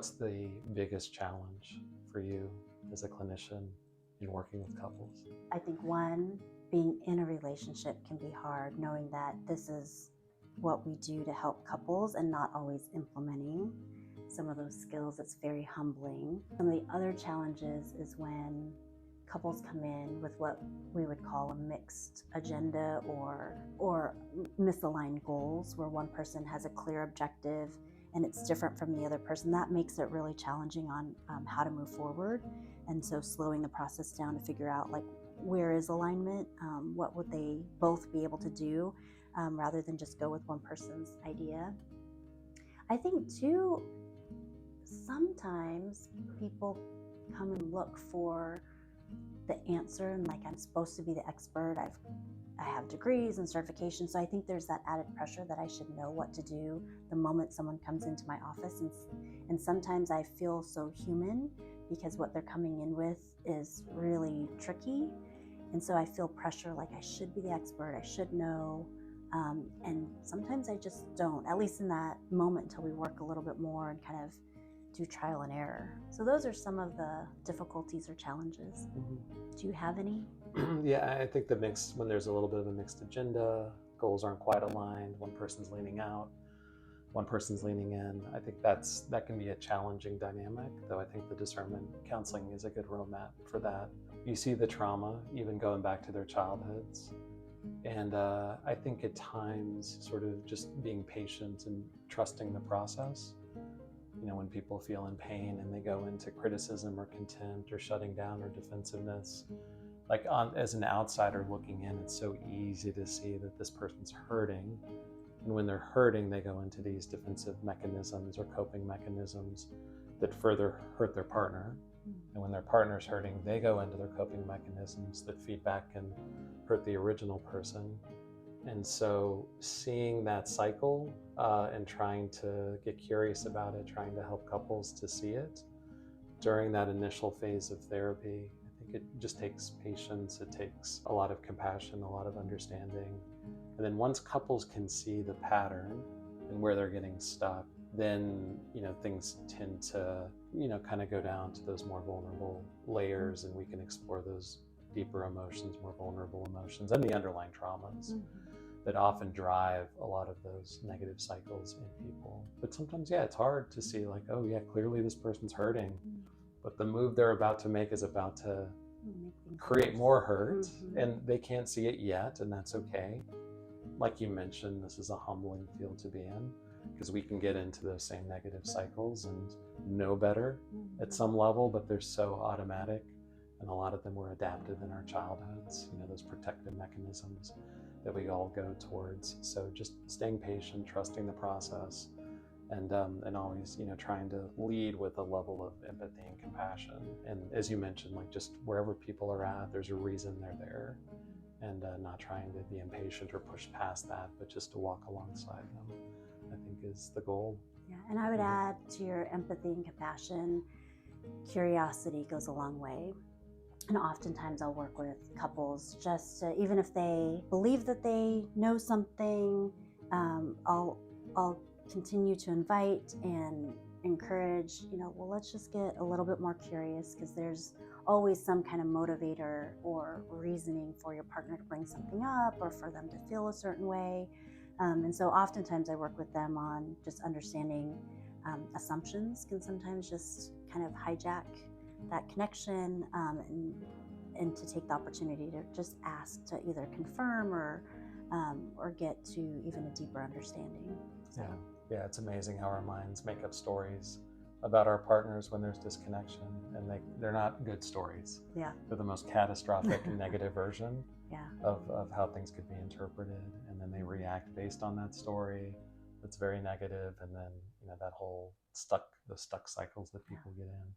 what's the biggest challenge for you as a clinician in working with couples? I think one, being in a relationship can be hard, knowing that this is what we do to help couples and not always implementing some of those skills. It's very humbling. Some of the other challenges is when couples come in with what we would call a mixed agenda or misaligned goals, where one person has a clear objective and it's different from the other person. That makes it really challenging on how to move forward. And so slowing the process down to figure out, like, where is alignment? What would they both be able to do, rather than just go with one person's idea? I think too, sometimes people come and look for the answer, and like, I'm supposed to be the expert. I have degrees and certifications, so I think there's that added pressure that I should know what to do the moment someone comes into my office. And sometimes I feel so human because what they're coming in with is really tricky. And so I feel pressure, like I should be the expert, I should know. And sometimes I just don't, at least in that moment, until we work a little bit more and kind of do trial and error. So those are some of the difficulties or challenges. Mm-hmm. Do you have any? Yeah, I think when there's a little bit of a mixed agenda, goals aren't quite aligned, one person's leaning out, one person's leaning in, I think that can be a challenging dynamic, though I think the discernment counseling is a good roadmap for that. You see the trauma, even going back to their childhoods. And I think at times, sort of just being patient and trusting the process. You know, when people feel in pain and they go into criticism or contempt or shutting down or defensiveness, like as an outsider looking in, it's so easy to see that this person's hurting. And when they're hurting, they go into these defensive mechanisms or coping mechanisms that further hurt their partner. And when their partner's hurting, they go into their coping mechanisms that feed back and hurt the original person. And so seeing that cycle and trying to get curious about it, trying to help couples to see it during that initial phase of therapy, I think it just takes patience, it takes a lot of compassion, a lot of understanding. And then once couples can see the pattern and where they're getting stuck, then, you know, things tend to, you know, kind of go down to those more vulnerable layers, and we can explore those deeper emotions, more vulnerable emotions, and the underlying traumas that often drive a lot of those negative cycles in people. But sometimes, yeah, it's hard to see, like, oh yeah, clearly this person's hurting, but the move they're about to make is about to create more hurt, and they can't see it yet, and that's okay. Like you mentioned, this is a humbling field to be in, because we can get into those same negative cycles and know better at some level, but they're so automatic, and a lot of them were adaptive in our childhoods, you know, those protective mechanisms that we all go towards. So just staying patient, trusting the process, and always, you know, trying to lead with a level of empathy and compassion. And as you mentioned, like, just wherever people are at, there's a reason they're there, and not trying to be impatient or push past that, but just to walk alongside them, I think is the goal. Yeah, and I would add to your empathy and compassion, curiosity goes a long way. And oftentimes I'll work with couples just to, even if they believe that they know something, I'll continue to invite and encourage, you know, well, let's just get a little bit more curious, because there's always some kind of motivator or reasoning for your partner to bring something up or for them to feel a certain way. And so oftentimes I work with them on just understanding assumptions can sometimes just kind of hijack that connection, and to take the opportunity to just ask to either confirm or get to even a deeper understanding. So. Yeah, it's amazing how our minds make up stories about our partners when there's disconnection, and they're not good stories. Yeah, they're the most catastrophic negative version yeah. of how things could be interpreted, and then they react based on that story that's very negative, and then, you know, that whole stuck cycles that people get in.